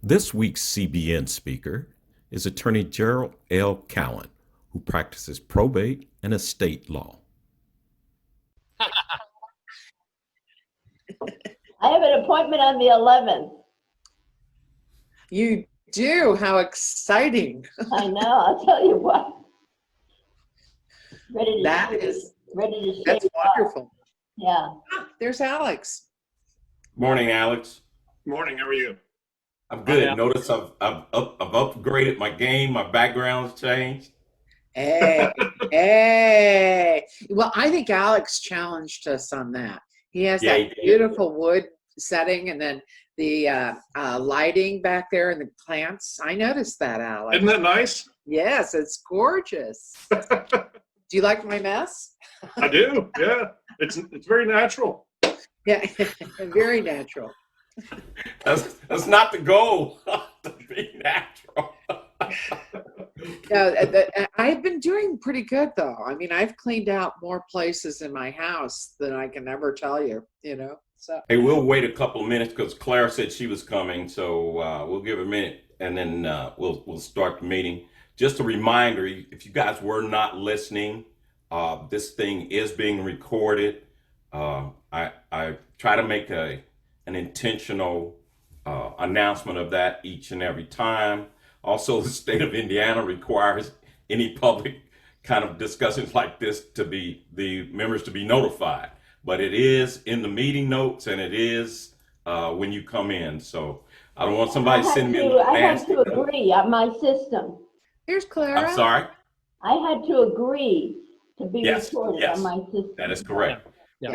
This week's CBN speaker is attorney Gerald L. Cowan, who practices probate and estate law. I have an appointment on the 11th. You do? How exciting. I know, I'll tell you what. Ready to That's shake wonderful. Yeah. Ah, there's Alex. Morning, Alex. Morning, how are you? I'm good. Notice I've upgraded my game. My background's changed. Hey, hey. Well, I think Alex challenged us on that. He has that beautiful wood setting and then the lighting back there and the plants. I noticed that, Alex. Isn't that nice? Yes, it's gorgeous. Do you like my mess? I do, yeah. It's very natural. Yeah, very natural. That's not the goal, to be natural. I've been doing pretty good, though. I mean, I've cleaned out more places in my house than I can ever tell you, So. Hey, we'll wait a couple of minutes because Claire said she was coming, so we'll give her a minute and then we'll start the meeting. Just a reminder, if you guys were not listening, this thing is being recorded. I try to make an intentional announcement of that each and every time. Also, the state of Indiana requires any public kind of discussions like this to be the members to be notified. But it is in the meeting notes and it is when you come in. So I don't want somebody sending me a little nasty I had to agree on my system. Here's Clara. I'm sorry? I had to agree to be recorded on my system. That is correct. Yeah.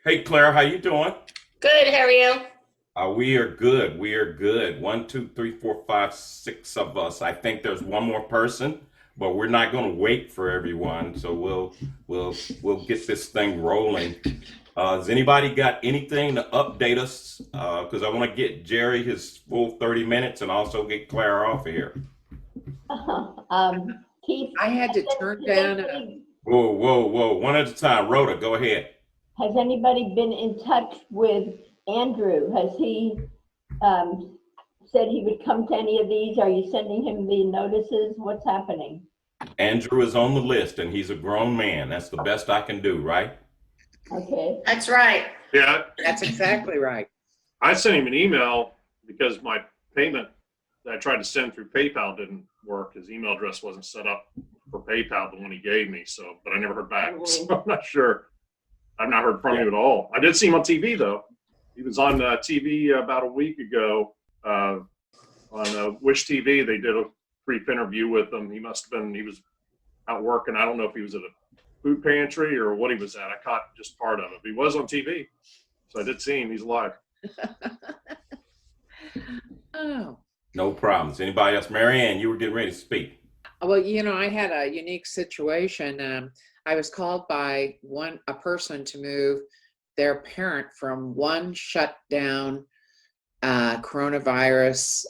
Hey, Claire, how you doing? Good, how are you? We are good. We are good. 1, 2, 3, 4, 5, 6 of us. I think there's one more person, but we're not going to wait for everyone. So we'll get this thing rolling. Has anybody got anything to update us? Because I want to get Jerry his full 30 minutes and also get Claire off of here. Keith, I had to turn down. Whoa. One at a time. Rhoda, go ahead. Has anybody been in touch with Andrew? Has he said he would come to any of these? Are you sending him the notices? What's happening? Andrew is on the list and he's a grown man. That's the best I can do, right? Okay. That's right. Yeah, That's exactly right. I sent him an email because my payment that I tried to send through PayPal didn't work. His email address wasn't set up for PayPal, the one he gave me. So, but I never heard back. So I'm not sure. I've not heard from him at all. I did see him on TV though. He was on TV about a week ago on Wish TV. They did a brief interview with him. He was out working. I don't know if he was at a food pantry or what he was at. I caught just part of it. He was on TV. So I did see him. He's alive. Oh. No problems. Anybody else? Marianne, you were getting ready to speak. Well, I had a unique situation. I was called by a person to move their parent from one shutdown coronavirus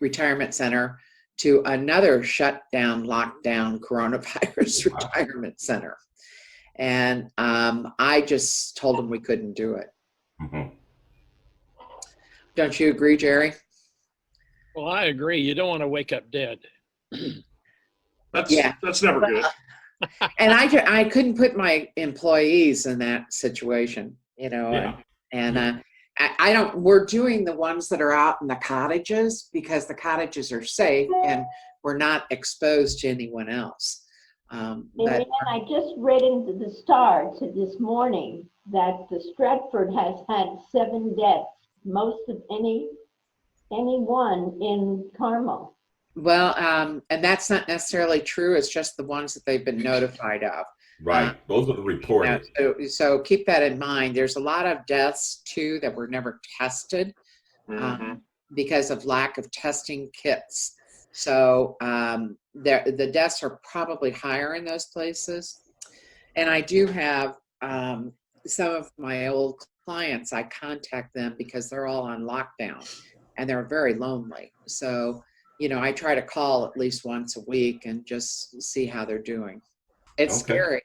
retirement center to another shutdown, lockdown coronavirus retirement center. And I just told them we couldn't do it. Mm-hmm. Don't you agree, Jerry? Well, I agree. You don't want to wake up dead. That's never good. And I couldn't put my employees in that situation, Yeah. and I don't, we're doing the ones that are out in the cottages because the cottages are safe and we're not exposed to anyone else. And I just read into the Star this morning that the Stratford has had 7 deaths, most of anyone in Carmel. Well, and that's not necessarily true. It's just the ones that they've been notified of. Right. Those are the reported. So keep that in mind. There's a lot of deaths too that were never tested because of lack of testing kits. So the deaths are probably higher in those places. And I do have some of my old clients, I contact them because they're all on lockdown and they're very lonely. So I try to call at least once a week and just see how they're doing. It's scary.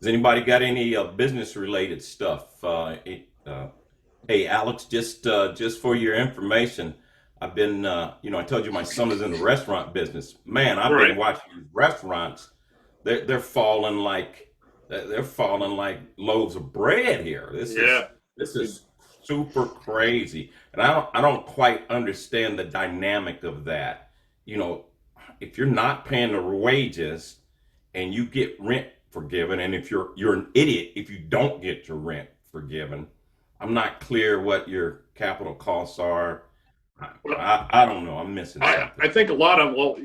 Has anybody got any business related stuff? Hey, Alex, just for your information, I've been, I told you my son is in the restaurant business. Man, I've been Right. watching these restaurants. They're falling like they're falling like loaves of bread here. Yeah. This is super crazy, and I don't quite understand the dynamic of that. You know, if you're not paying the wages and you get rent forgiven, and if you're an idiot if you don't get your rent forgiven. I'm not clear what your capital costs are. Well, I don't know. I'm missing something. I think a lot of, well,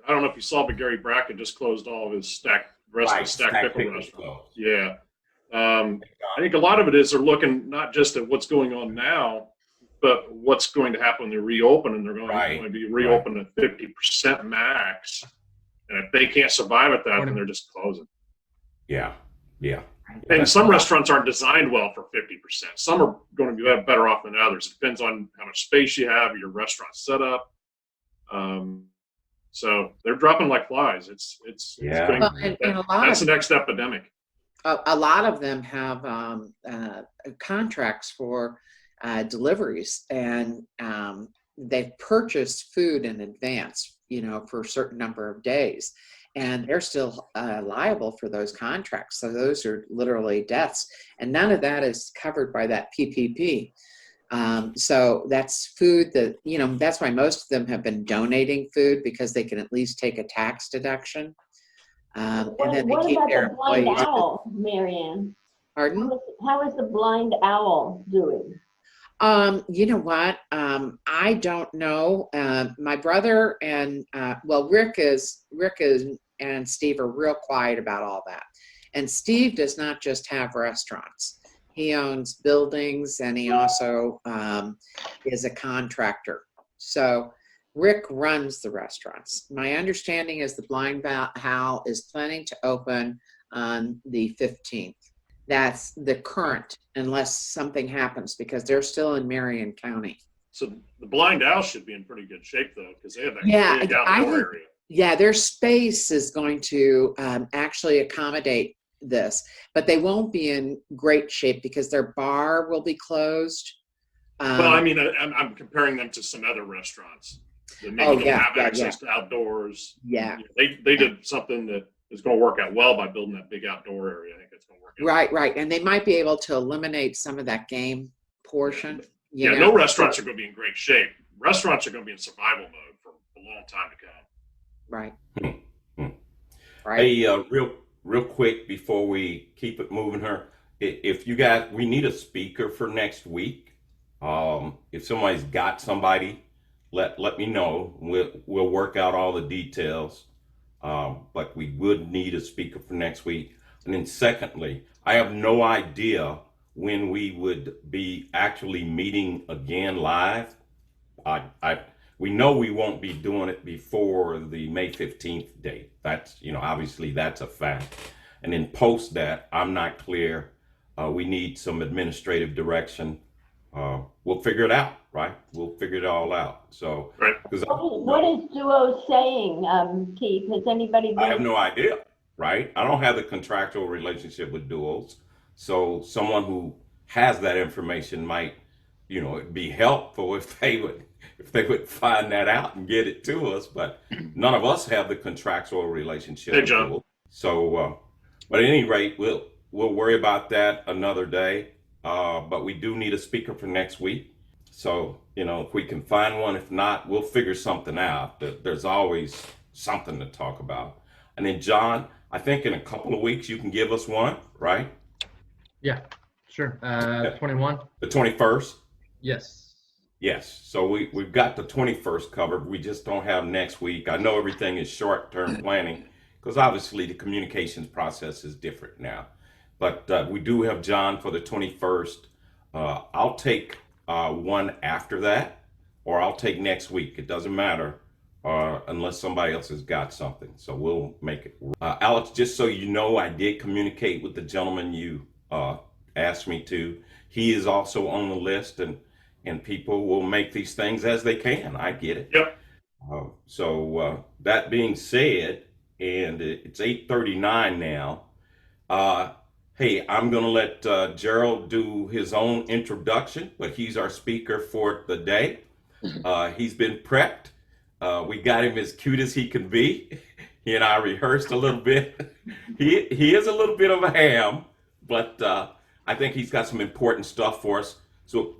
I don't know if you saw, but Gary Brackett just closed all of his rest of his stack pickle Pickle restaurants. closed. Yeah. I think a lot of it is they're looking not just at what's going on now, but what's going to happen when they reopen, and they're going to be reopened at 50% max. And if they can't survive at that, then they're just closing. Yeah. And some restaurants aren't designed well for 50%. Some are going to be better off than others. It depends on how much space you have, your restaurant setup. So they're dropping like flies. It's Yeah. Well, and a lot that's of the next epidemic. a lot of them have contracts for deliveries, and they've purchased food in advance, for a certain number of days, and they're still liable for those contracts. So those are literally deaths, and none of that is covered by that PPP. So that's food that, that's why most of them have been donating food, because they can at least take a tax deduction. And then What they keep about their the blind employees. owl, Marianne? Pardon? How is the blind owl doing? You know what? I don't know. My brother and Rick and Steve are real quiet about all that. And Steve does not just have restaurants. He owns buildings, and he also is a contractor. So Rick runs the restaurants. My understanding is the Blind Owl is planning to open on the 15th. That's the current, unless something happens, because they're still in Marion County. So the blind owl should be in pretty good shape, though, because they have that big I outdoor think, area. yeah, their space is going to actually accommodate this, but they won't be in great shape because their bar will be closed. Well, I mean, I'm comparing them to some other restaurants that maybe don't have access to outdoors. Yeah. They did something that is going to work out well by building that big outdoor area. I think it's going to work out. Right. And they might be able to eliminate some of that game portion. No restaurants are going to be in great shape. Restaurants are going to be in survival mode for a long time to come. Right. Right. Hey, real quick before we keep it moving here, if you guys, we need a speaker for next week. If somebody's got somebody, let me know. We'll work out all the details. But we would need a speaker for next week. And then secondly, I have no idea when we would be actually meeting again live. We know we won't be doing it before the May 15th date. That's, obviously that's a fact. And then post that, I'm not clear. We need some administrative direction. We'll figure it out, right? We'll figure it all out. So, right. What is Duo saying, Keith? Has anybody been? I have no idea, right? I don't have the contractual relationship with Duos. So someone who has that information might, it'd be helpful if they would find that out and get it to us. But none of us have the contractual relationship with Duos. So, but at any rate, we'll worry about that another day. But we do need a speaker for next week. So, if we can find one, if not, we'll figure something out. There's always something to talk about. And then, John, I think in a couple of weeks you can give us one, right? Yeah, sure. 21. The 21st? Yes. Yes. So we've got the 21st covered. We just don't have next week. I know everything is short-term planning because obviously the communications process is different now. But we do have John for the 21st. I'll take one after that, or I'll take next week. It doesn't matter unless somebody else has got something. So we'll make it. Alex, just so you know, I did communicate with the gentleman you asked me to. He is also on the list, and people will make these things as they can. I get it. Yep. So that being said, and it's 8:39 now. Hey, I'm going to let Gerald do his own introduction, but he's our speaker for the day. He's been prepped. We got him as cute as he can be. He and I rehearsed a little bit. He is a little bit of a ham, but I think he's got some important stuff for us. So,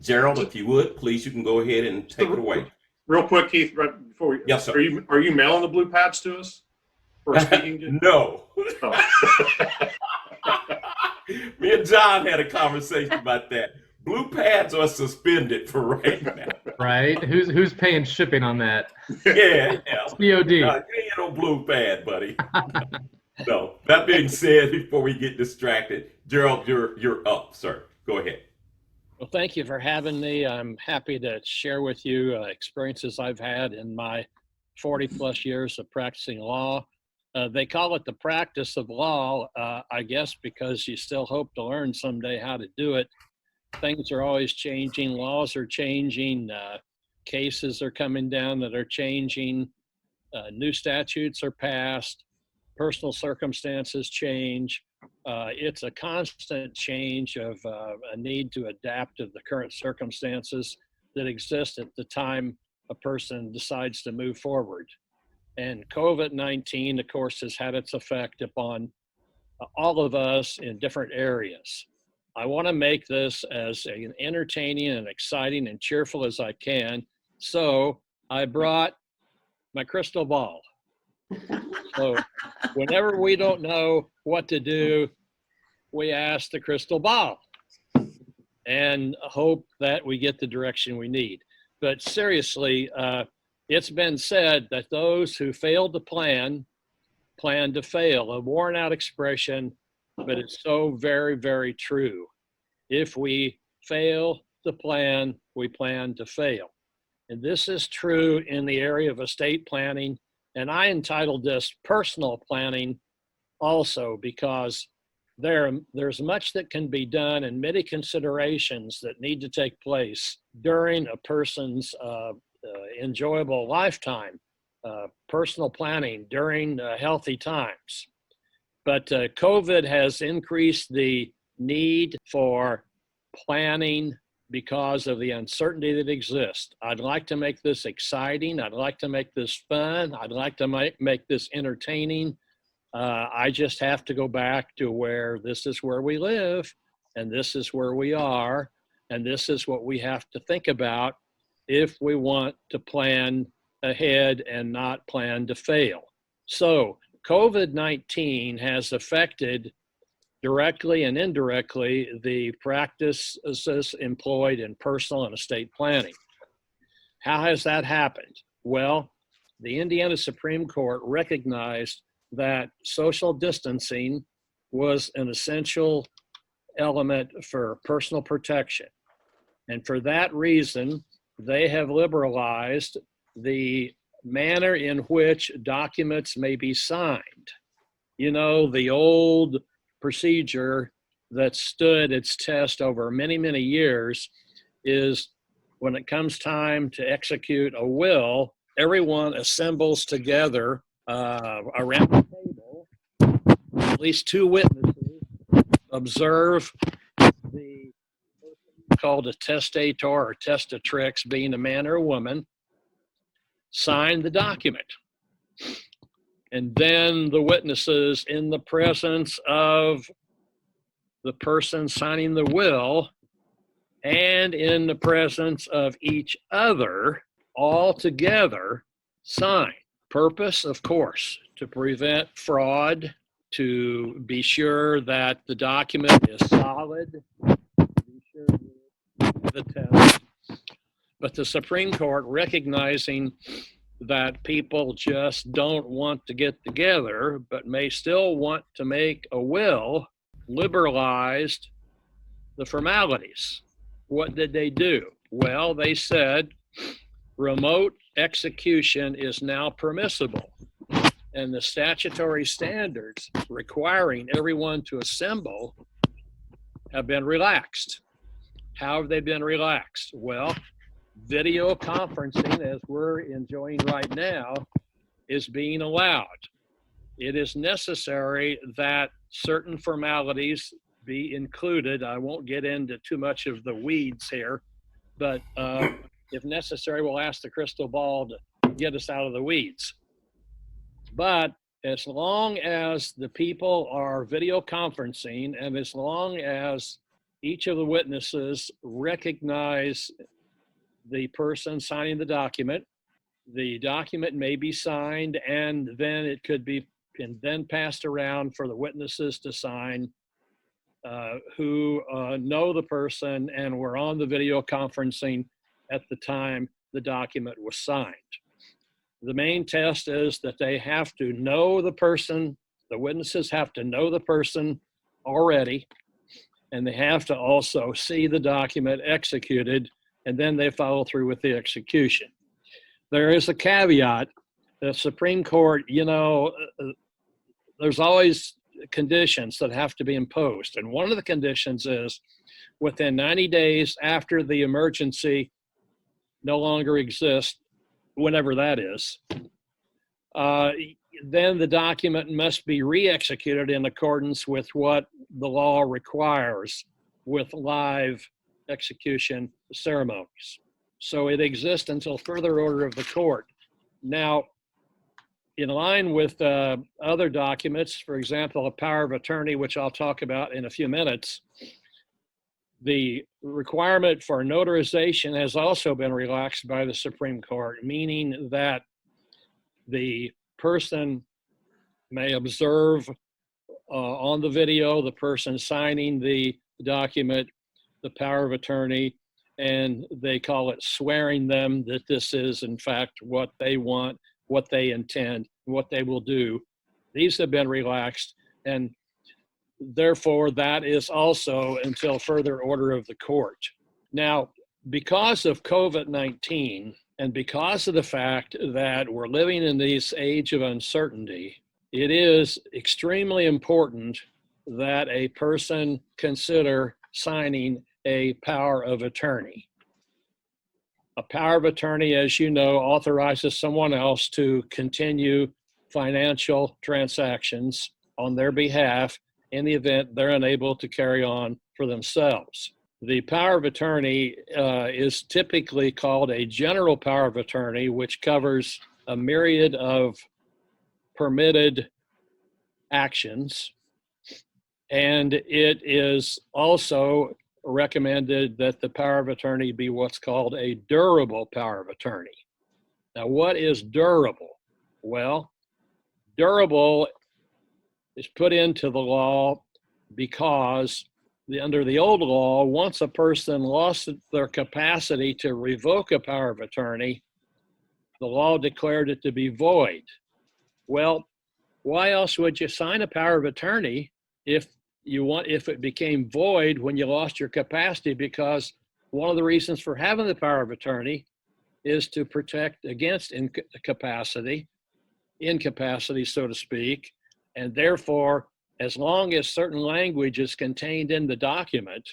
Gerald, if you would, please, you can go ahead and take it away. Real quick, Keith, right before we, Yes, sir. are you mailing the blue pads to us for speaking? No. Oh. Me and John had a conversation about that. Blue pads are suspended for right now. Right? Who's paying shipping on that? Yeah. COD. You ain't no blue pad, buddy. No. That being said, before we get distracted, Gerald, you're up, sir. Go ahead. Well, thank you for having me. I'm happy to share with you experiences I've had in my 40 plus years of practicing law. They call it the practice of law, I guess, because you still hope to learn someday how to do it. Things are always changing. Laws are changing. Cases are coming down that are changing. New statutes are passed. Personal circumstances change. It's a constant change of a need to adapt to the current circumstances that exist at the time a person decides to move forward. And COVID-19, of course, has had its effect upon all of us in different areas. I want to make this as entertaining and exciting and cheerful as I can. So I brought my crystal ball. So whenever we don't know what to do, we ask the crystal ball and hope that we get the direction we need. But seriously, it's been said that those who fail to plan to fail, a worn out expression, but it's so very, very true. If we fail to plan, we plan to fail. And this is true in the area of estate planning. And I entitled this personal planning also because there's much that can be done and many considerations that need to take place during a person's enjoyable lifetime, personal planning during healthy times. But COVID has increased the need for planning because of the uncertainty that exists. I'd like to make this exciting. I'd like to make this fun. I'd like to make this entertaining. I just have to go back to where this is where we live and this is where we are. And this is what we have to think about if we want to plan ahead and not plan to fail. So COVID-19 has affected directly and indirectly the practices employed in personal and estate planning. How has that happened? Well, the Indiana Supreme Court recognized that social distancing was an essential element for personal protection. And for that reason, they have liberalized the manner in which documents may be signed. You know, the old procedure that stood its test over many, many years is when it comes time to execute a will, everyone assembles together around the table, at least two witnesses observe the person called a testator or testatrix, being a man or a woman, sign the document. And then the witnesses, in the presence of the person signing the will and in the presence of each other, all together sign. Purpose, of course, to prevent fraud, to be sure that the document is solid, to be sure the test. But the Supreme Court, recognizing that people just don't want to get together, but may still want to make a will, liberalized the formalities. What did they do? Well, they said remote execution is now permissible, and the statutory standards requiring everyone to assemble have been relaxed. How have they been relaxed? Well, video conferencing, as we're enjoying right now, is being allowed. it is necessary that certain formalities be included. I won't get into too much of the weeds here, but if necessary, we'll ask the crystal ball to get us out of the weeds. But as long as the people are video conferencing and as long as each of the witnesses recognize the person signing the document may be signed, and then it could be and then passed around for the witnesses to sign who know the person and were on the video conferencing at the time the document was signed. The main test is that they have to know the person, the witnesses have to know the person already, and they have to also see the document executed, and then they follow through with the execution. There is a caveat. The Supreme Court, there's always conditions that have to be imposed. And one of the conditions is within 90 days after the emergency no longer exists, whenever that is, then the document must be re-executed in accordance with what the law requires with live execution ceremonies. So it exists until further order of the court. Now, in line with other documents, for example, a power of attorney, which I'll talk about in a few minutes, the requirement for notarization has also been relaxed by the Supreme Court, meaning that the person may observe on the video the person signing the document, the power of attorney, and they call it swearing them that this is in fact what they want, what they intend, what they will do. These have been relaxed, and therefore that is also until further order of the court. Now, because of COVID-19 and because of the fact that we're living in this age of uncertainty, it is extremely important that a person consider signing a power of attorney. A power of attorney, as you know, authorizes someone else to continue financial transactions on their behalf in the event they're unable to carry on for themselves. The power of attorney is typically called a general power of attorney, which covers a myriad of permitted actions. And it is also recommended that the power of attorney be what's called a durable power of attorney. Now, what is durable? Well, durable is put into the law because under the old law, once a person lost their capacity to revoke a power of attorney, the law declared it to be void. Well, why else would you sign a power of attorney if it became void when you lost your capacity? Because one of the reasons for having the power of attorney is to protect against incapacity, so to speak, and therefore, as long as certain language is contained in the document,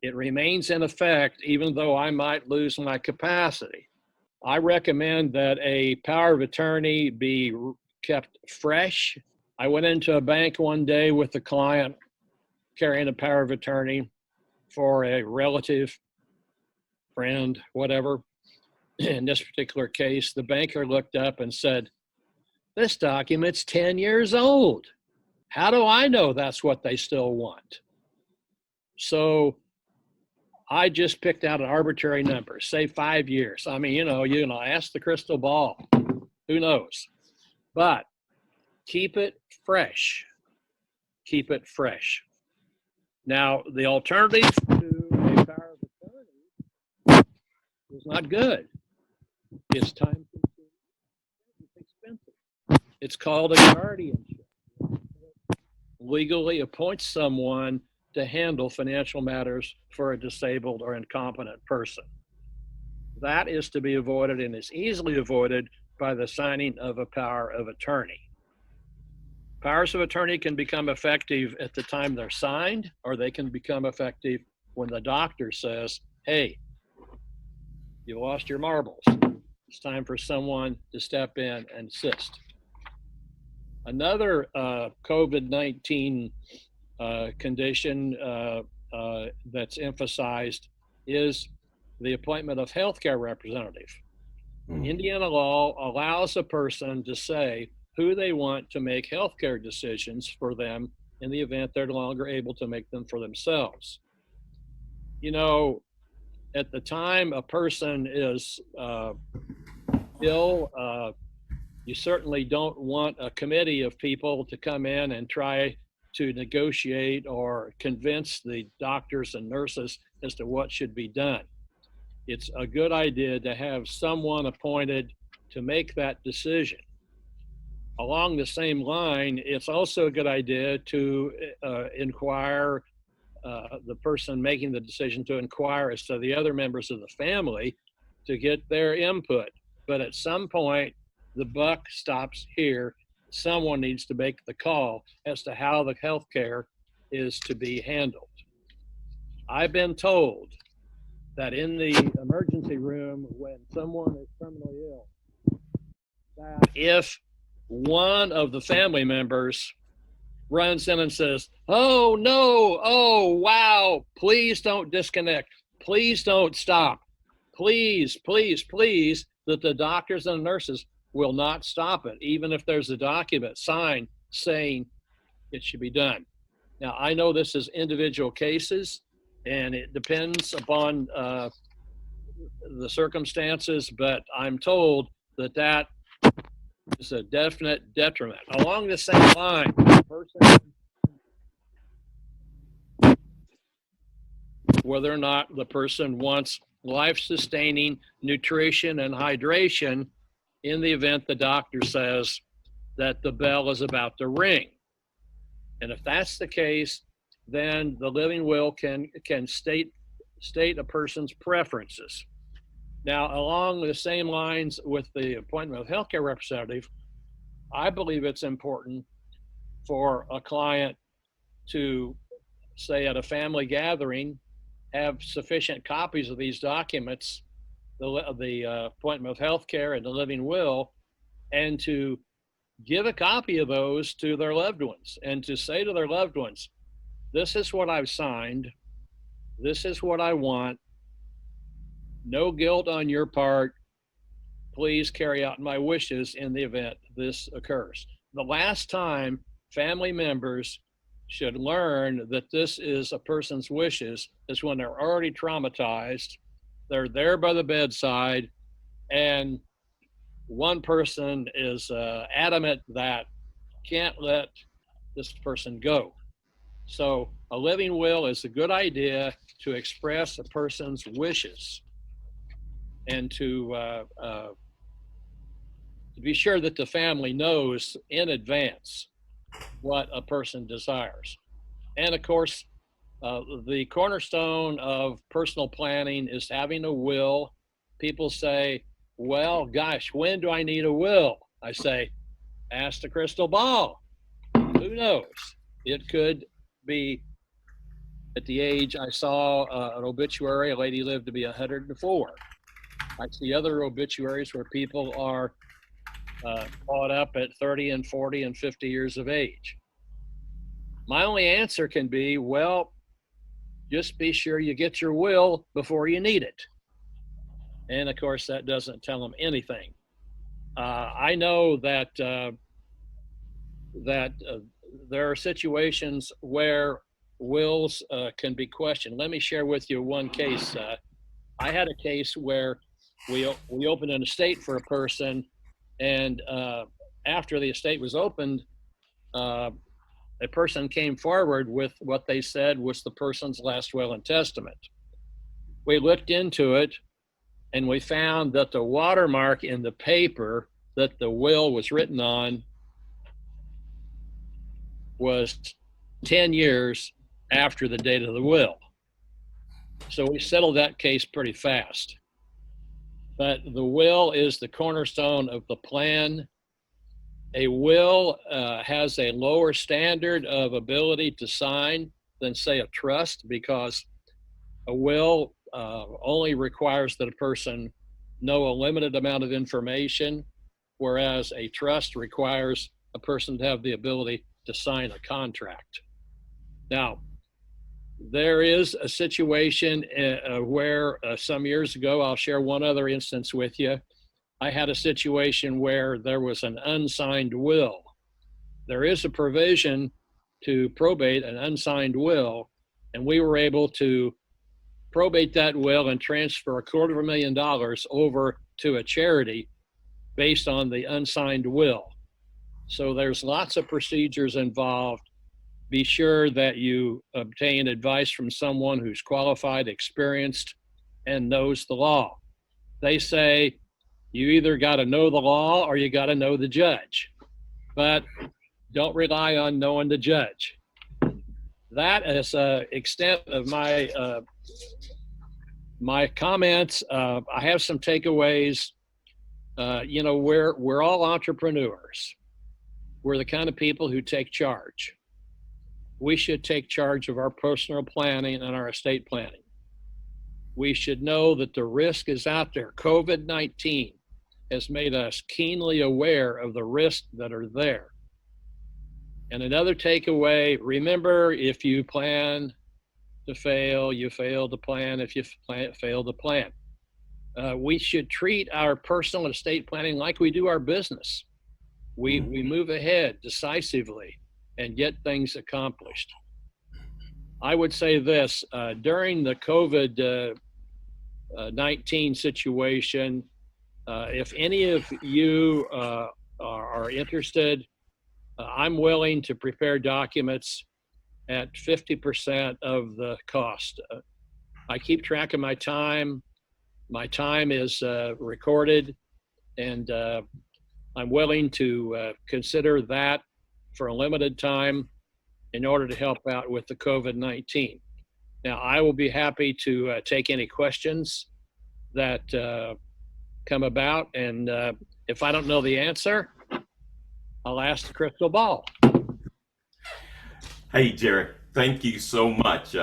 it remains in effect even though I might lose my capacity. I recommend that a power of attorney be kept fresh. I went into a bank one day with a client carrying a power of attorney for a relative, friend, whatever. In this particular case, the banker looked up and said, "This document's 10 years old. How do I know that's what they still want?" So I just picked out an arbitrary number, say 5 years. I mean, ask the crystal ball. Who knows? But keep it fresh. Keep it fresh. Now, the alternative to a power of attorney is not good. It's time-consuming. It's expensive. It's called a guardianship. Legally appoints someone to handle financial matters for a disabled or incompetent person. That is to be avoided and is easily avoided by the signing of a power of attorney. Powers of attorney can become effective at the time they're signed, or they can become effective when the doctor says, "Hey, you lost your marbles. It's time for someone to step in and assist." Another COVID-19 condition that's emphasized is the appointment of healthcare representative. Indiana law allows a person to say who they want to make healthcare decisions for them in the event they're no longer able to make them for themselves. You know, at the time a person is ill, you certainly don't want a committee of people to come in and try to negotiate or convince the doctors and nurses as to what should be done. It's a good idea to have someone appointed to make that decision. Along the same line, it's also a good idea to inquire, the person making the decision to inquire as to the other members of the family to get their input. But at some point, the buck stops here. Someone needs to make the call as to how the health care is to be handled. I've been told that in the emergency room, when someone is terminally ill, that if one of the family members runs in and says, "Oh no, oh wow, please don't disconnect, please don't stop, please, please, please," that the doctors and nurses will not stop it, even if there's a document signed saying it should be done. Now, I know this is individual cases and it depends upon the circumstances, but I'm told that that is a definite detriment. Along the same line, whether or not the person wants life-sustaining nutrition and hydration in the event the doctor says that the bell is about to ring. And if that's the case, then the living will can state a person's preferences. Now, along the same lines with the appointment of healthcare representative, I believe it's important for a client to, say, at a family gathering, have sufficient copies of these documents, the appointment of healthcare and the living will, and to give a copy of those to their loved ones and to say to their loved ones, "This is what I've signed. This is what I want. No guilt on your part. Please carry out my wishes in the event this occurs." The last time family members should learn that this is a person's wishes is when they're already traumatized, they're there by the bedside, and one person is adamant that can't let this person go. So a living will is a good idea to express a person's wishes and to be sure that the family knows in advance what a person desires. And of course, the cornerstone of personal planning is having a will. People say, "Well, gosh, when do I need a will?" I say, ask the crystal ball. Who knows? It could be at the age I saw an obituary, a lady lived to be 104. I see other obituaries where people are caught up at 30 and 40 and 50 years of age. My only answer can be, well, just be sure you get your will before you need it. And of course, that doesn't tell them anything. I know that there are situations where wills can be questioned. Let me share with you one case. I had a case where we opened an estate for a person, and after the estate was opened, a person came forward with what they said was the person's last will and testament. We looked into it, and we found that the watermark in the paper that the will was written on was 10 years after the date of the will. So we settled that case pretty fast. But the will is the cornerstone of the plan. A will has a lower standard of ability to sign than, say, a trust, because a will only requires that a person know a limited amount of information, whereas a trust requires a person to have the ability to sign a contract. Now, there is a situation where some years ago, I'll share one other instance with you. I had a situation where there was an unsigned will. There is a provision to probate an unsigned will, and we were able to probate that will and transfer $250,000 over to a charity based on the unsigned will. So there's lots of procedures involved. Be sure that you obtain advice from someone who's qualified, experienced, and knows the law. They say you either got to know the law or you got to know the judge, but don't rely on knowing the judge. That is extent of my comments. I have some takeaways. We're all entrepreneurs. We're the kind of people who take charge. We should take charge of our personal planning and our estate planning. We should know that the risk is out there. COVID-19 has made us keenly aware of the risks that are there. And another takeaway, remember, if you plan to fail, you fail to plan. If you fail to plan. We should treat our personal estate planning like we do our business. We move ahead decisively and get things accomplished. I would say this, during the COVID-19 situation, if any of you are interested, I'm willing to prepare documents at 50% of the cost. I keep track of my time. My time is recorded, and I'm willing to consider that for a limited time in order to help out with the COVID-19. Now, I will be happy to take any questions that come about, and if I don't know the answer, I'll ask the crystal ball. Hey, Jerry, thank you so much.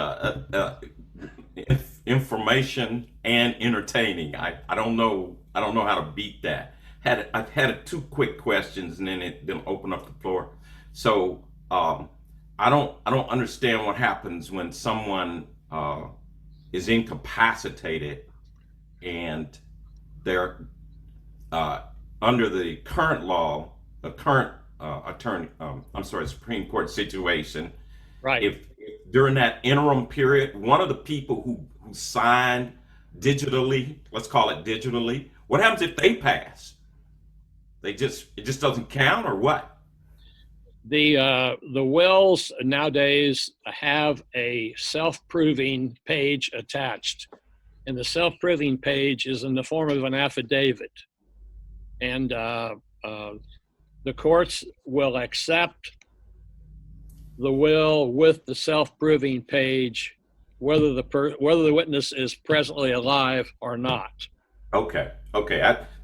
Information and entertaining. I don't know how to beat that. I've had two quick questions and then open up the floor. So I don't understand what happens when someone is incapacitated and they're under the current law, the current Supreme Court situation. Right. If during that interim period, one of the people who signed digitally, let's call it digitally, what happens if they pass? It just doesn't count, or what? The wills nowadays have a self-proving page attached, and the self-proving page is in the form of an affidavit, and the courts will accept the will with the self-proving page, whether the witness is presently alive or not. Okay.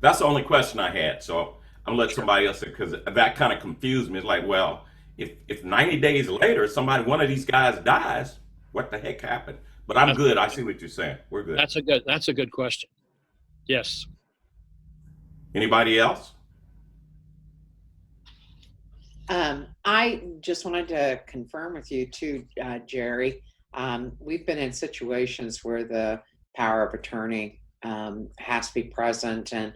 That's the only question I had. So I'm gonna let somebody else, because that kind of confused me. It's like, well, if 90 days later one of these guys dies, what the heck happened? But I'm good. I see what you're saying. We're good. That's a good question. Yes. Anybody else? I just wanted to confirm with you too, Jerry. We've been in situations where the power of attorney has to be present, and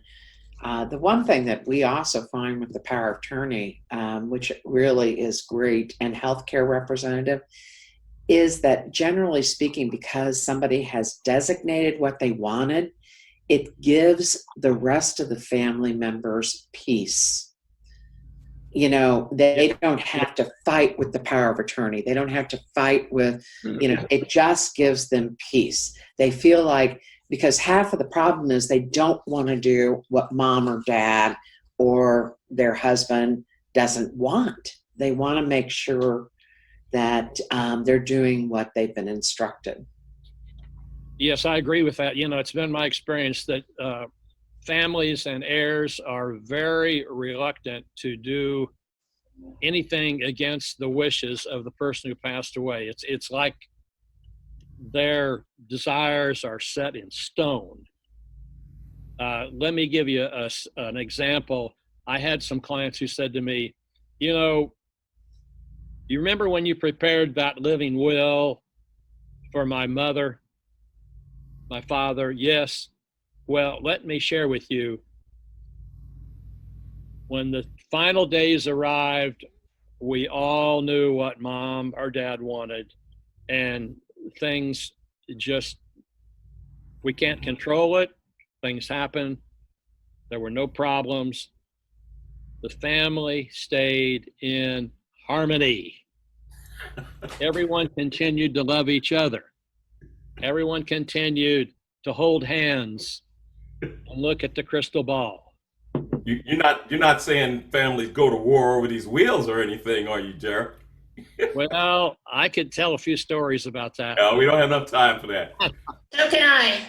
the one thing that we also find with the power of attorney, which really is great, and healthcare representative, is that generally speaking, because somebody has designated what they wanted, it gives the rest of the family members peace. You know, they don't have to fight with the power of attorney. They don't have to fight with, it just gives them peace. They feel like, because half of the problem is they don't want to do what mom or dad or their husband doesn't want. They want to make sure that they're doing what they've been instructed. Yes, I agree with that. It's been my experience that families and heirs are very reluctant to do anything against the wishes of the person who passed away. It's like their desires are set in stone. Let me give you an example. I had some clients who said to me, you know, you remember when you prepared that living will for my mother, my father? Yes. Well, let me share with you. When the final days arrived, we all knew what mom or dad wanted, and things just, we can't control it. Things happen. There were no problems. The family stayed in harmony. Everyone continued to love each other. Everyone continued to hold hands and look at the crystal ball. You're not saying families go to war over these wheels or anything, are you, Jared? Well, I could tell a few stories about that. No, we don't have enough time for that. So can I.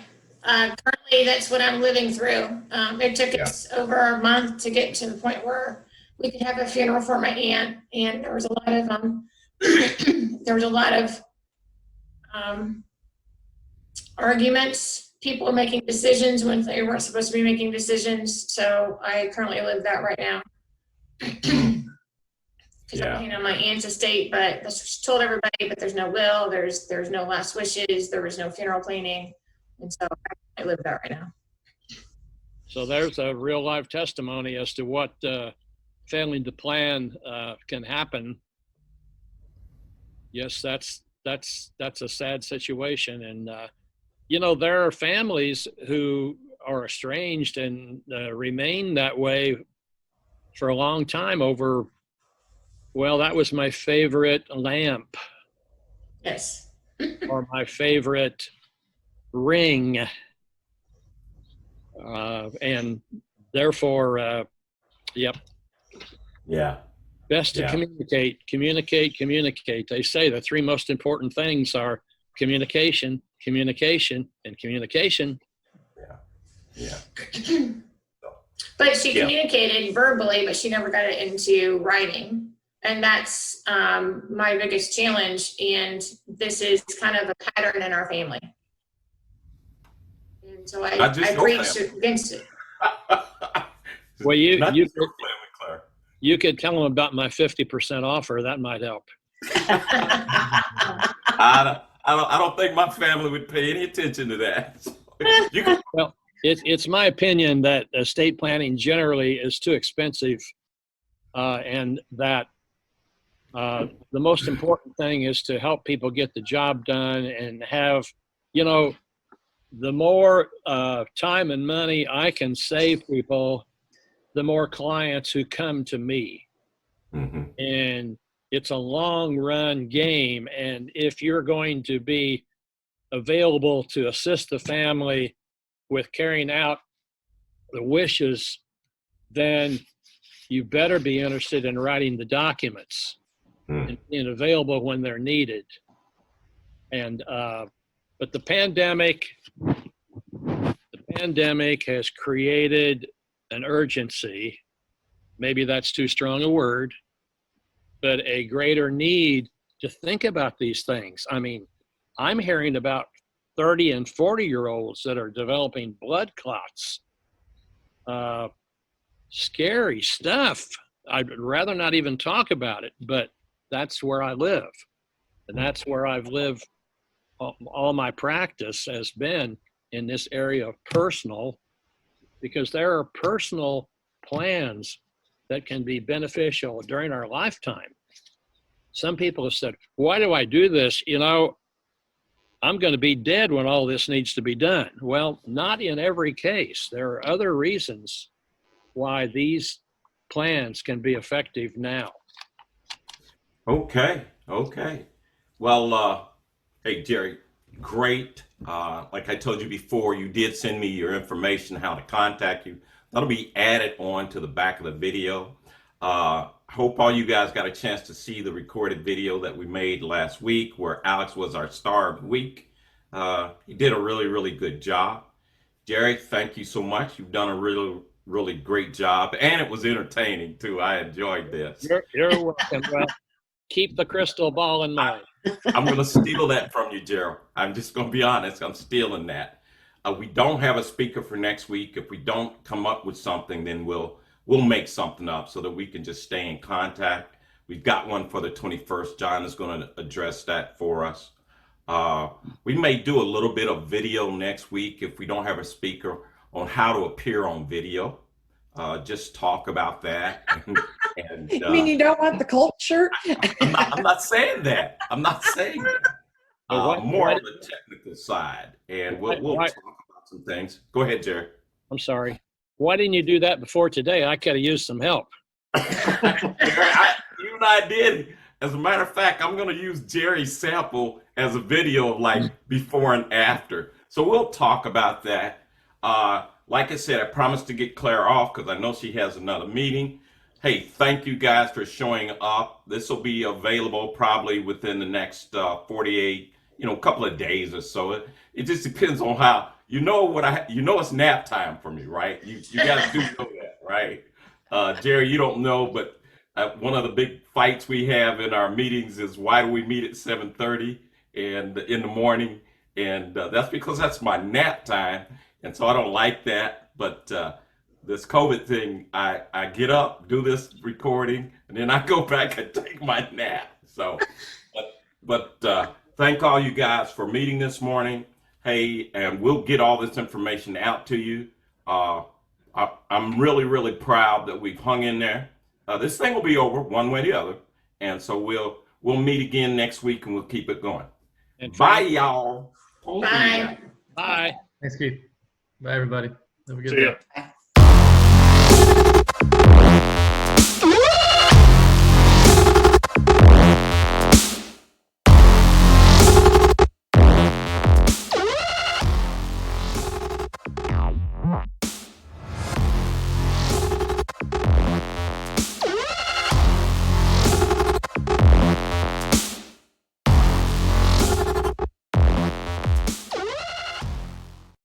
Currently, that's what I'm living through. It took us over a month to get to the point where we could have a funeral for my aunt, and there was a lot of there was a lot of arguments. People were making decisions when they weren't supposed to be making decisions. So I currently live that right now. Because I'm paying on my aunt's estate, but that's what she told everybody. But there's no will. There's no last wishes. There was no funeral planning. And so I live that right now. So there's a real life testimony as to what failing to plan can happen. Yes, that's a sad situation. And, you know, there are families who are estranged and remain that way for a long time over, well, that was my favorite lamp. Yes. Or my favorite ring, and therefore, yep. Yeah. Best to communicate. They say the three most important things are communication, communication, and communication. Yeah. But she communicated verbally, but she never got it into writing. And that's my biggest challenge. And this is kind of a pattern in our family. And so I preach against it. Well, you could tell them about my 50% offer. That might help. I don't think my family would pay any attention to that. Well, it's my opinion that estate planning generally is too expensive, and that the most important thing is to help people get the job done and have, you know, the more time and money I can save people, the more clients who come to me. Mm-hmm. And it's a long run game. And if you're going to be available to assist the family with carrying out the wishes, then you better be interested in writing the documents and being available when they're needed. And but the pandemic has created an urgency. Maybe that's too strong a word, but a greater need to think about these things. I mean, I'm hearing about 30 and 40-year-olds that are developing blood clots. Scary stuff. I'd rather not even talk about it, but that's where I live. And that's where I've lived. All my practice has been in this area of personal, because there are personal plans that can be beneficial during our lifetime. Some people have said, why do I do this? You know, I'm going to be dead when all this needs to be done. Well, not in every case. There are other reasons why these plans can be effective now. Okay. Well, hey, Jerry, great. Like I told you before, you did send me your information, how to contact you. That'll be added on to the back of the video. Hope all you guys got a chance to see the recorded video that we made last week where Alex was our star of the week. He did a really, really good job. Jerry, thank you so much. You've done a really, really great job. And it was entertaining, too. I enjoyed this. You're welcome. Well, keep the crystal ball in mind. I'm going to steal that from you, Gerald. I'm just going to be honest. I'm stealing that. We don't have a speaker for next week. If we don't come up with something, then we'll we'll make something up so that we can just stay in contact. We've got one for the 21st. John is going to address that for us. We may do a little bit of video next week if we don't have a speaker on how to appear on video. Just talk about that. And You mean you don't want the cult shirt? I'm not saying that. I'm not saying that. More on the technical side, and we'll talk about some things. Go ahead, Jerry. I'm sorry. Why didn't you do that before today? I could have used some help. You and I did. As a matter of fact, I'm going to use Jerry's sample as a video of like before and after. So we'll talk about that. Like I said, I promised to get Claire off because I know she has another meeting. Hey, thank you guys for showing up. This will be available probably within the next 48, couple of days or so. It just depends on how, it's nap time for me, right? You guys do know that, right? Jerry, you don't know, but one of the big fights we have in our meetings is why do we meet at 7:30 and in the morning? And that's because that's my nap time. And so I don't like that. But this COVID thing, I get up, do this recording, and then I go back and take my nap. So, but thank all you guys for meeting this morning. Hey, and we'll get all this information out to you. I'm really, really proud that we've hung in there. This thing will be over one way or the other. And so we'll meet again next week and we'll keep it going. And Bye, y'all. Bye. Bye. Thanks, Keith. Bye, everybody. Have a good See day. ya.